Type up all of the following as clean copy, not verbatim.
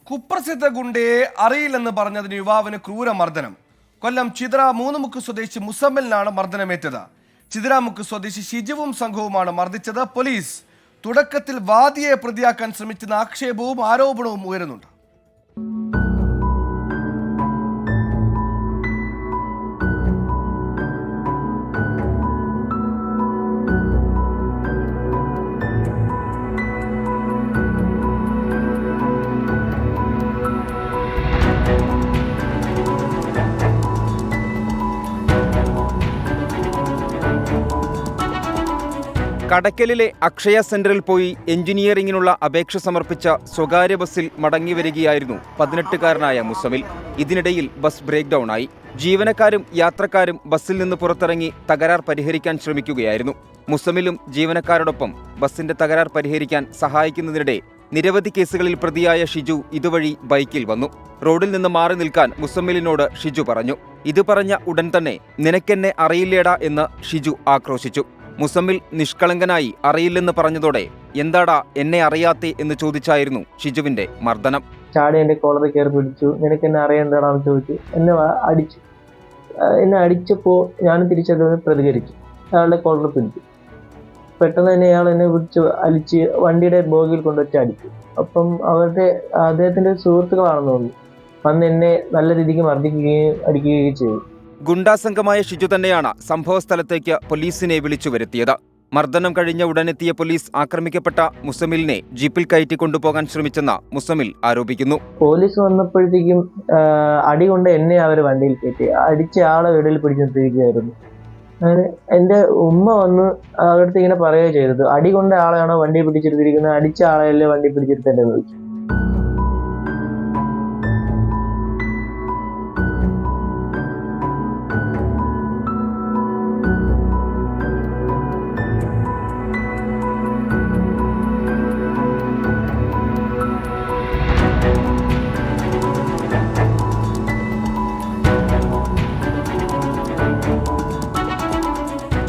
കുപ്രസിദ്ധ ഗുണ്ടയെ അറിയില്ലെന്ന് പറഞ്ഞതിന് യുവാവിന് ക്രൂരമർദ്ദനം. കൊല്ലം ചിതറ മൂന്നുമുക്ക് സ്വദേശി മുസമ്മിലിനാണ് മർദ്ദനമേറ്റത്. ചിതറാമുക്ക് സ്വദേശി ഷിജുവും സംഘവുമാണ് മർദ്ദിച്ചത്. പോലീസ് തുടക്കത്തിൽ വാദിയെ പ്രതിയാക്കാൻ ശ്രമിച്ചെന്ന ആക്ഷേപവും ആരോപണവും ഉയരുന്നുണ്ട്. കടയ്ക്കലിലെ അക്ഷയ സെന്ററിൽ പോയി എഞ്ചിനീയറിംഗിനുള്ള അപേക്ഷ സമർപ്പിച്ച സ്വകാര്യ ബസ്സിൽ മടങ്ങി വരികയായിരുന്നു 18-കാരനായ മുസമിൽ. ഇതിനിടയിൽ ബസ് ബ്രേക്ക് ഡൗൺ ആയി. ജീവനക്കാരും യാത്രക്കാരും ബസ്സിൽ നിന്ന് പുറത്തിറങ്ങി തകരാർ പരിഹരിക്കാൻ ശ്രമിക്കുകയായിരുന്നു. മുസമിലും ജീവനക്കാരോടൊപ്പം ബസ്സിന്റെ തകരാർ പരിഹരിക്കാൻ സഹായിക്കുന്നതിനിടെ നിരവധി കേസുകളിൽ പ്രതിയായ ഷിജു ഇതുവഴി ബൈക്കിൽ വന്നു. റോഡിൽ നിന്ന് മാറി നിൽക്കാൻ മുസമ്മിലിനോട് ഷിജു പറഞ്ഞു. ഇത് പറഞ്ഞ ഉടൻ തന്നെ "നിനക്കെന്നെ അറിയില്ലേടാ" എന്ന് ഷിജു ആക്രോശിച്ചു. മുസമ്മിൽ നിഷ്കളങ്കനായി അറിയില്ലെന്ന് പറഞ്ഞതോടെ "എന്താടാ എന്നെ അറിയാത്തേ" എന്ന് ചോദിച്ചായിരുന്നു ഷിജുവിന്റെ മർദ്ദനം. ചാടി എന്റെ കോളറിൽ കയറി പിടിച്ചു. "നിനക്ക് എന്നെ അറിയണ്ടാടാന്ന്" ചോദിച്ചു. എന്നെ അടിച്ചു. എന്നെ അടിച്ചപ്പോ ഞാൻ തിരിച്ചത് പ്രതികരിച്ചു. അയാളുടെ കോളറിൽ പിടിച്ചു. പെട്ടെന്ന് തന്നെ അയാൾ എന്നെ പിടിച്ച് അലിച്ച് വണ്ടിയുടെ ബോഗിൽ കൊണ്ടുവച്ച് അടിച്ചു. അപ്പം അദ്ദേഹത്തിന്റെ സുഹൃത്തുക്കളാണെന്ന് തോന്നുന്നു വന്ന് എന്നെ നല്ല രീതിക്ക് മർദ്ദിക്കുകയും അടിക്കുകയും ചെയ്തു. ഗുണ്ടാസംഘമായ ഷിജു തന്നെയാണ് സംഭവസ്ഥലത്തേക്ക് പോലീസിനെ വിളിച്ചു വരുത്തിയത്. മർദ്ദനം കഴിഞ്ഞ ഉടനെത്തിയ പോലീസ് ആക്രമിക്കപ്പെട്ട മുസമിലിനെ ജീപ്പിൽ കയറ്റി കൊണ്ടുപോകാൻ ശ്രമിച്ചെന്ന് മുസമിൽ ആരോപിക്കുന്നു. പോലീസ് വന്നപ്പോഴത്തേക്കും അടി കൊണ്ട് എന്നെ അവർ വണ്ടിയിൽ കയറ്റി അടിച്ച ആളെ ഇടയിൽ പിടിച്ചിരിക്കുകയായിരുന്നു. എന്റെ ഉമ്മ വന്ന് അവരുടെ ഇങ്ങനെ പറയുകയും ചെയ്തത്, "അടി കൊണ്ട ആളെയാണോ വണ്ടി പിടിച്ചെടുത്തിരിക്കുന്നത്, അടിച്ച ആളെയല്ലേ വണ്ടി പിടിച്ചെടുത്തല്ലേ" ചോദിച്ചു.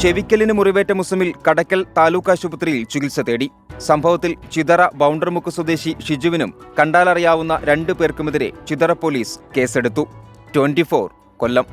ചെവിക്കലിന് മുറിവേറ്റ മുസമിൽ കടയ്ക്കൽ താലൂക്ക് ആശുപത്രിയിൽ ചികിത്സ തേടി. സംഭവത്തിൽ ചിതറ ബൗണ്ടർമുക്ക് സ്വദേശി ഷിജുവിനും കണ്ടാലറിയാവുന്ന 2 പേർക്കുമെതിരെ ചിതറ പോലീസ് കേസെടുത്തു. 24 കൊല്ലം.